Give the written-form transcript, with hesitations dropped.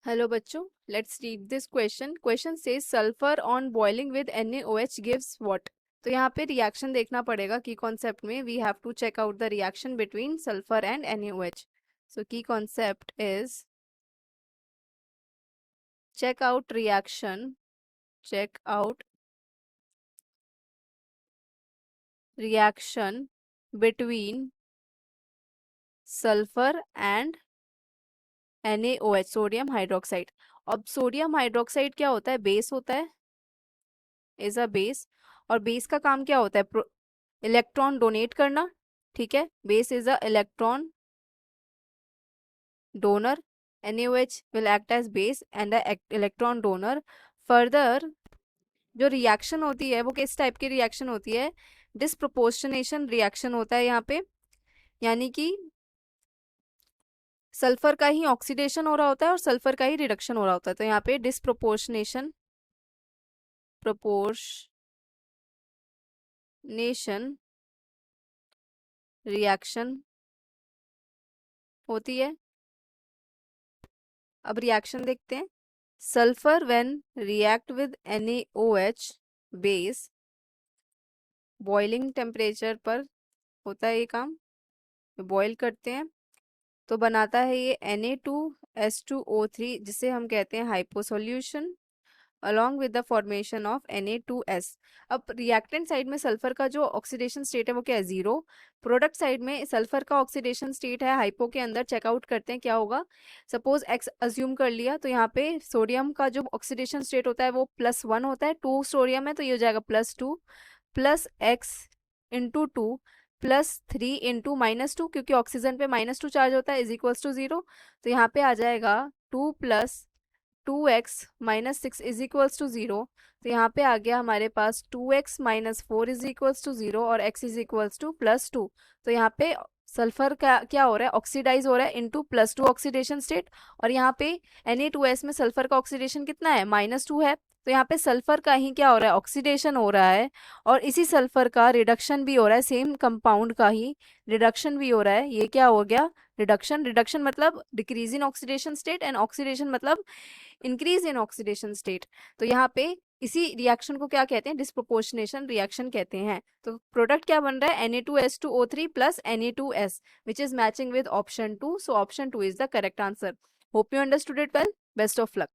Hello बच्चों, let's read this question. Question says sulphur on boiling with NaOH gives what. तो यहाँ पे reaction देखना पड़ेगा। की कॉन्सेप्ट में we have to check out the reaction between sulphur and NaOH। So key concept is check out reaction between sulphur and NaOH, sodium hydroxide. अब sodium hydroxide क्या होता है? बेस होता है, इज अ बेस। और base का काम क्या होता है? इलेक्ट्रॉन डोनेट करना। ठीक है, base is a electron donor. NaOH will act as base and a electron donor. Further, जो रिएक्शन होती है वो किस टाइप की रिएक्शन होती है? डिसप्रोपोर्शनेशन रिएक्शन होता है यहाँ पे, यानी कि सल्फर का ही ऑक्सीडेशन हो रहा होता है और सल्फर का ही रिडक्शन हो रहा होता है। तो यहाँ पे डिसप्रोपोर्शनेशन रिएक्शन होती है। अब रिएक्शन देखते हैं। Sulphur when react with NaOH base, boiling temperature पर होता है ये काम। बॉईल करते हैं तो बनाता है ये Na2S2O3, जिसे हम कहते हैं hypo solution, along with the formation of Na2S। अब रिएक्टेंट साइड में सल्फर का जो ऑक्सीडेशन स्टेट है वो क्या है? जीरो। प्रोडक्ट साइड में सल्फर का ऑक्सीडेशन स्टेट है हाइपो के अंदर। चेकआउट करते हैं क्या होगा। सपोज एक्स अज्यूम कर लिया, तो यहाँ पे सोडियम का जो ऑक्सीडेशन स्टेट होता है वो +1 होता है। 2 सोडियम है तो ये हो जाएगा +2 प्लस एक्स इंटू 2 +3 इंटू -2, क्योंकि ऑक्सीजन पे -2 चार्ज होता है, इज इक्वल्स टू 0। तो यहाँ पे आ जाएगा 2 + 2x - 6 इज इक्वल्स टू 0। तो यहाँ पे आ गया हमारे पास 2x - 4 इज इक्वल्स टू 0 और x इज इक्वल्स टू +2। तो यहाँ पे सल्फर का क्या हो रहा है? ऑक्सीडाइज हो रहा है इनटू +2 ऑक्सीडेशन स्टेट। और यहाँ पे Na2S में सल्फर का ऑक्सीडेशन कितना है? -2 है। तो यहाँ पे सल्फर का ही क्या हो रहा है? ऑक्सीडेशन हो रहा है। और इसी सल्फर का रिडक्शन भी हो रहा है, सेम कंपाउंड का ही रिडक्शन भी हो रहा है। ये क्या हो गया? रिडक्शन मतलब decrease in oxidation state, and oxidation मतलब इंक्रीज इन ऑक्सीडेशन स्टेट। तो यहाँ पे इसी रिएक्शन को क्या कहते हैं? डिस्प्रोपोर्शनेशन रिएक्शन कहते हैं। तो प्रोडक्ट क्या बन रहा है? Na2S2O3 + Na2S, which is matching with option 2। So option 2 is the correct answer. Hope you understood it well. Best of luck.